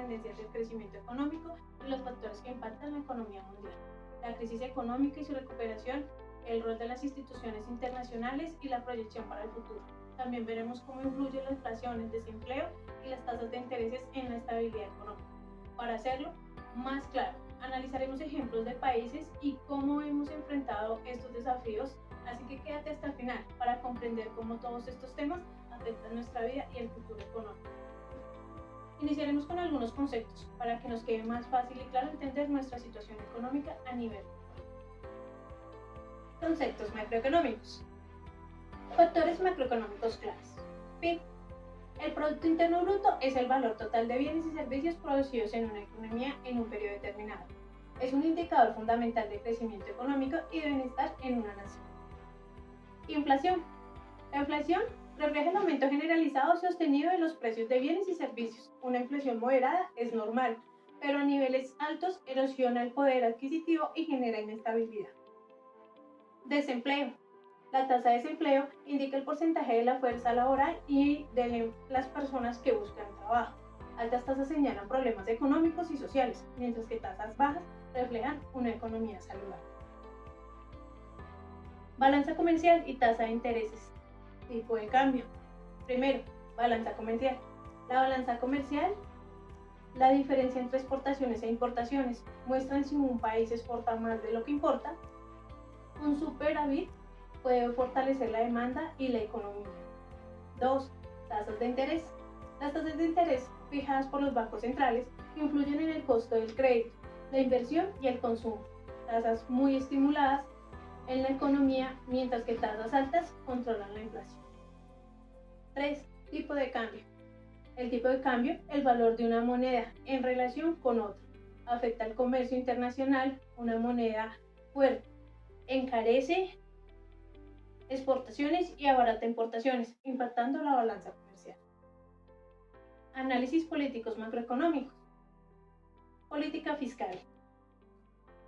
tendencias del crecimiento económico y los factores que impactan la economía mundial, la crisis económica y su recuperación, el rol de las instituciones internacionales y la proyección para el futuro. También veremos cómo influye la inflación, el desempleo y las tasas de intereses en la estabilidad económica. Para hacerlo más claro, analizaremos ejemplos de países y cómo hemos enfrentado estos desafíos, así que quédate hasta el final para comprender cómo todos estos temas afectan nuestra vida y el futuro económico. Iniciaremos con algunos conceptos para que nos quede más fácil y claro entender nuestra situación económica a nivel global. Conceptos macroeconómicos. Factores macroeconómicos claves. PIB. El Producto Interno Bruto es el valor total de bienes y servicios producidos en una economía en un periodo determinado. Es un indicador fundamental de crecimiento económico y de bienestar en una nación. Inflación. La inflación refleja el aumento generalizado y sostenido de los precios de bienes y servicios. Una inflación moderada es normal, pero a niveles altos erosiona el poder adquisitivo y genera inestabilidad. Desempleo. La tasa de desempleo indica el porcentaje de la fuerza laboral y de las personas que buscan trabajo. Altas tasas señalan problemas económicos y sociales, mientras que tasas bajas reflejan una economía saludable. Balanza comercial y tasa de intereses. Tipo de cambio. Primero, balanza comercial. La balanza comercial, la diferencia entre exportaciones e importaciones, muestran si un país exporta más de lo que importa. Un superávit puede fortalecer la demanda y la economía. 2. Tasas de interés. Las tasas de interés fijadas por los bancos centrales influyen en el costo del crédito, la inversión y el consumo. Tasas muy estimuladas en la economía, mientras que tasas altas controlan la inflación. 3. Tipo de cambio. El tipo de cambio, el valor de una moneda en relación con otra, afecta al comercio internacional. Una moneda fuerte encarece exportaciones y abarata importaciones, impactando la balanza comercial. Análisis políticos macroeconómicos. Política fiscal.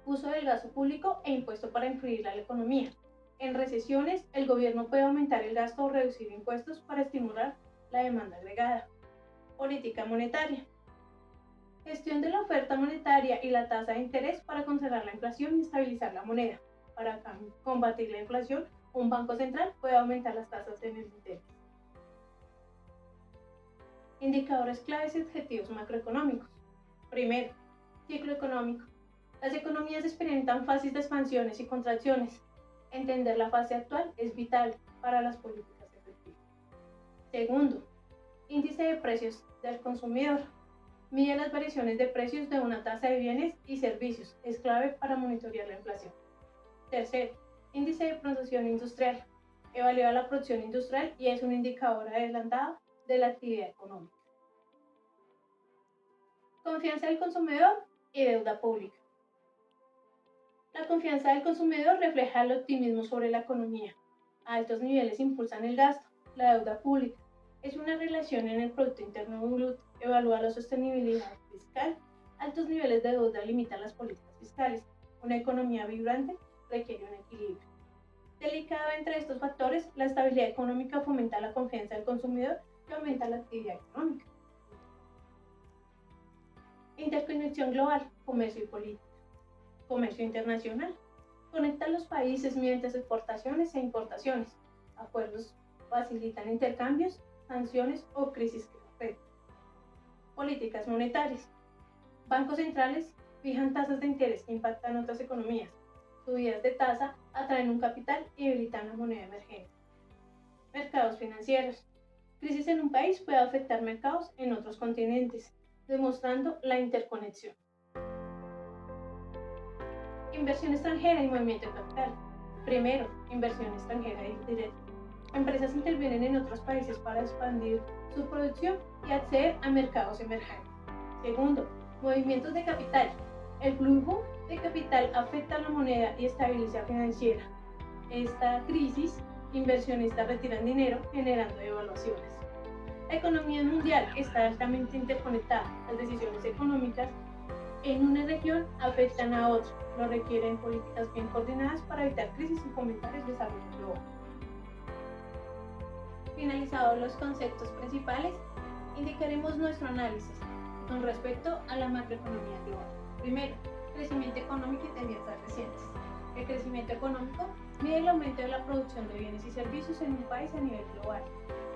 Uso del gasto público e impuesto para influir a la economía. En recesiones, el gobierno puede aumentar el gasto o reducir impuestos para estimular la demanda agregada. Política monetaria. Gestión de la oferta monetaria y la tasa de interés para controlar la inflación y estabilizar la moneda. Para combatir la inflación, un banco central puede aumentar las tasas de interés. Indicadores claves y objetivos macroeconómicos. Primero, ciclo económico. Las economías experimentan fases de expansiones y contracciones. Entender la fase actual es vital para las políticas efectivas. Segundo, índice de precios del consumidor. Mide las variaciones de precios de una tasa de bienes y servicios. Es clave para monitorear la inflación. Tercero, índice de producción industrial. Evalúa la producción industrial y es un indicador adelantado de la actividad económica. Confianza del consumidor y deuda pública. La confianza del consumidor refleja el optimismo sobre la economía. Altos niveles impulsan el gasto. La deuda pública es una relación en el Producto Interno Bruto. Evalúa la sostenibilidad fiscal. Altos niveles de deuda limitan las políticas fiscales. Una economía vibrante requiere un equilibrio. Delicado entre estos factores, la estabilidad económica fomenta la confianza del consumidor y aumenta la actividad económica. Interconexión global, comercio y política. Comercio internacional. Conecta a los países mediante exportaciones e importaciones. Acuerdos facilitan intercambios, sanciones o crisis que afectan. Políticas monetarias. Bancos centrales fijan tasas de interés que impactan otras economías. Subidas de tasa atraen un capital y debilitan la moneda emergente. Mercados financieros. Crisis en un país puede afectar mercados en otros continentes, demostrando la interconexión. Inversión extranjera y movimiento de capital. Primero, inversión extranjera directa. Empresas intervienen en otros países para expandir su producción y acceder a mercados emergentes. Segundo, movimientos de capital. El flujo de capital afecta a la moneda y estabilidad financiera. Esta crisis, inversionistas retiran dinero generando devaluaciones. La economía mundial está altamente interconectada. Las decisiones económicas en una región afectan a otra. Lo requieren políticas bien coordinadas para evitar crisis y fomentar el desarrollo global. Finalizados los conceptos principales, indicaremos nuestro análisis. Con respecto a la macroeconomía global. Primero, crecimiento económico y tendencias recientes. El crecimiento económico mide el aumento de la producción de bienes y servicios en un país a nivel global.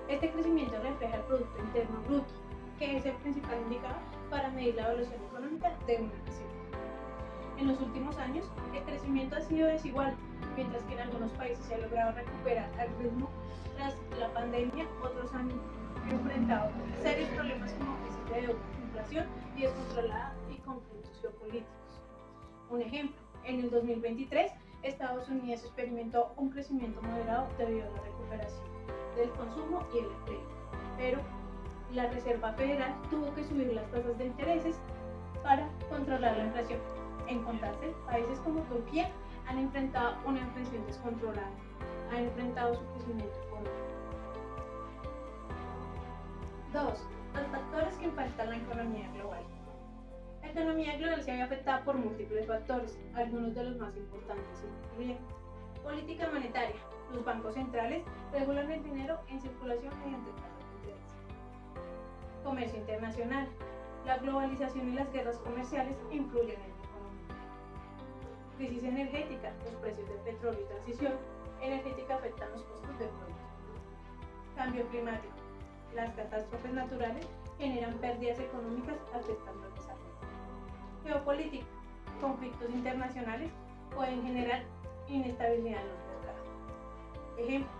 Este crecimiento refleja el Producto Interno Bruto, que es el principal indicador para medir la evolución económica de una nación. En los últimos años, el crecimiento ha sido desigual, mientras que en algunos países se ha logrado recuperar al ritmo tras la pandemia, otros han enfrentado serios problemas como crisis de inflación y descontrolada y conflictos geopolíticos. Un ejemplo, en el 2023, Estados Unidos experimentó un crecimiento moderado debido a la recuperación del consumo y el empleo, pero la Reserva Federal tuvo que subir las tasas de intereses para controlar la inflación. En contraste, países como Turquía han enfrentado una inflación descontrolada, han enfrentado su crecimiento económico. 2. Los factores que impactan la economía global. La economía global se ve afectada por múltiples factores, algunos de los más importantes incluyen política monetaria. Los bancos centrales regulan el dinero en circulación mediante tasas de interés. Comercio internacional. La globalización y las guerras comerciales influyen en la economía. Crisis energética. Los precios del petróleo y transición energética afectan los costos de producción. Cambio climático. Las catástrofes naturales generan pérdidas económicas afectando al desarrollo. Geopolítica. Conflictos internacionales pueden generar inestabilidad en los mercados. Ejemplo,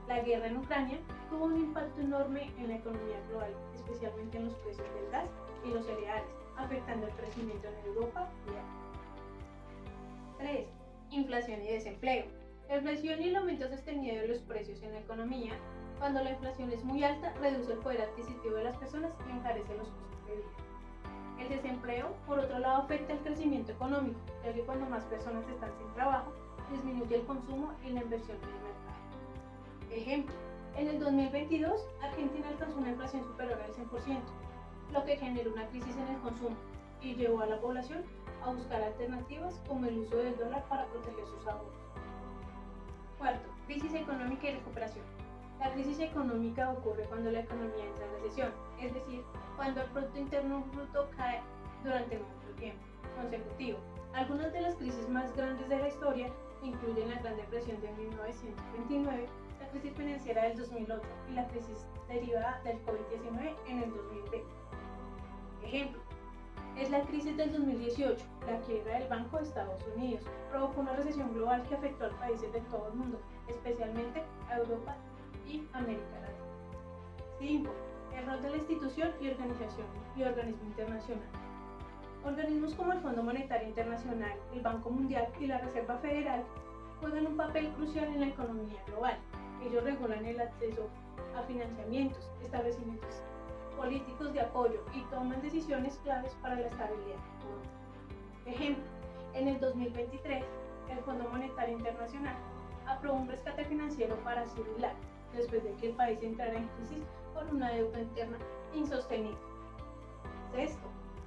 la guerra en Ucrania tuvo un impacto enorme en la economía global, especialmente en los precios del gas y los cereales, afectando el crecimiento en Europa y Asia. 3. Inflación y desempleo. La inflación y el aumento sostenido de los precios en la economía. Cuando la inflación es muy alta, reduce el poder adquisitivo de las personas y encarece los costos de vida. El desempleo, por otro lado, afecta el crecimiento económico, ya que cuando más personas están sin trabajo, disminuye el consumo y la inversión en el mercado. Ejemplo, en el 2022, Argentina alcanzó una inflación superior al 100%, lo que generó una crisis en el consumo y llevó a la población a buscar alternativas como el uso del dólar para proteger sus ahorros. 4. Crisis económica y recuperación. La crisis económica ocurre cuando la economía entra en recesión, es decir, cuando el Producto Interno Bruto cae durante mucho tiempo consecutivo. Algunas de las crisis más grandes de la historia incluyen la Gran Depresión de 1929, la crisis financiera del 2008 y la crisis derivada del COVID-19 en el 2020. Ejemplo, es la crisis del 2018, la quiebra del Banco de Estados Unidos, provocó una recesión global que afectó a países de todo el mundo, especialmente a Europa y América Latina. 5. El rol de la institución y organismo internacional. Organismos como el Fondo Monetario Internacional, el Banco Mundial y la Reserva Federal juegan un papel crucial en la economía global. Ellos regulan el acceso a financiamientos, establecimientos políticos de apoyo y toman decisiones claves para la estabilidad económica. Ejemplo, en el 2023, el Fondo Monetario Internacional aprobó un rescate financiero para Sri Lanka, después de que el país entrara en crisis por una deuda interna insostenible. 6.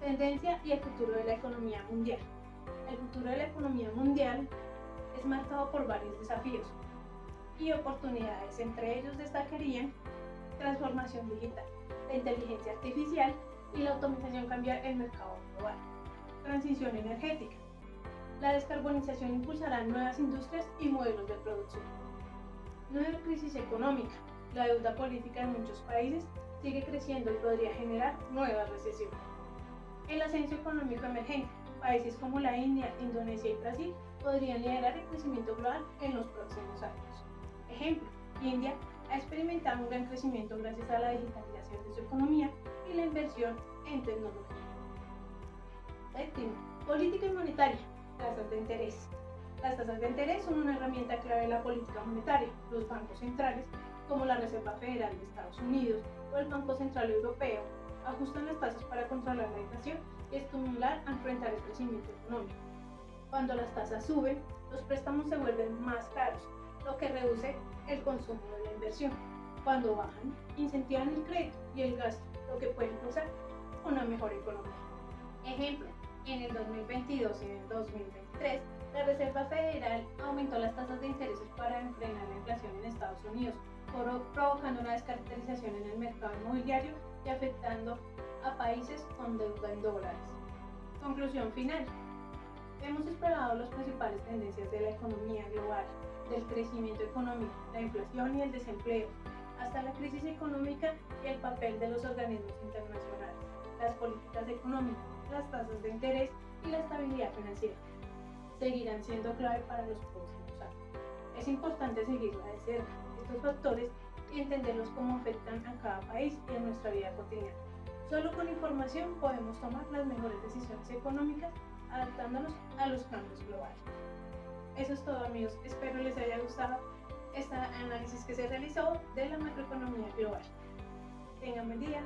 Tendencia y el futuro de la economía mundial. El futuro de la economía mundial es marcado por varios desafíos y oportunidades. Entre ellos destacarían transformación digital, la inteligencia artificial y la automatización cambiar el mercado global. Transición energética. La descarbonización impulsará nuevas industrias y modelos de producción. Nueva crisis económica. La deuda política de muchos países sigue creciendo y podría generar nuevas recesiones. El ascenso económico emergente. Países como la India, Indonesia y Brasil podrían liderar el crecimiento global en los próximos años. Ejemplo, India ha experimentado un gran crecimiento gracias a la digitalización de su economía y la inversión en tecnología. 7. Política y monetaria. Tasas de interés. Las tasas de interés son una herramienta clave de la política monetaria. Los bancos centrales, como la Reserva Federal de Estados Unidos o el Banco Central Europeo, ajustan las tasas para controlar la inflación y estimular a enfrentar el crecimiento económico. Cuando las tasas suben, los préstamos se vuelven más caros, lo que reduce el consumo de la inversión. Cuando bajan, incentivan el crédito y el gasto, lo que puede impulsar una mejor economía. Ejemplo, en el 2022 y en el 2023, la Reserva Federal aumentó las tasas de intereses para frenar la inflación en Estados Unidos, provocando una descaracterización en el mercado inmobiliario y afectando a países con deuda en dólares. Conclusión final. Hemos explorado las principales tendencias de la economía global, del crecimiento económico, la inflación y el desempleo, hasta la crisis económica y el papel de los organismos internacionales, las políticas económicas, las tasas de interés y la estabilidad financiera. Seguirán siendo clave para los próximos años. Es importante seguirla de cerca, estos factores, y entenderlos cómo afectan a cada país y a nuestra vida cotidiana. Solo con información podemos tomar las mejores decisiones económicas adaptándonos a los cambios globales. Eso es todo, amigos. Espero les haya gustado este análisis que se realizó de la macroeconomía global. Tengan buen día.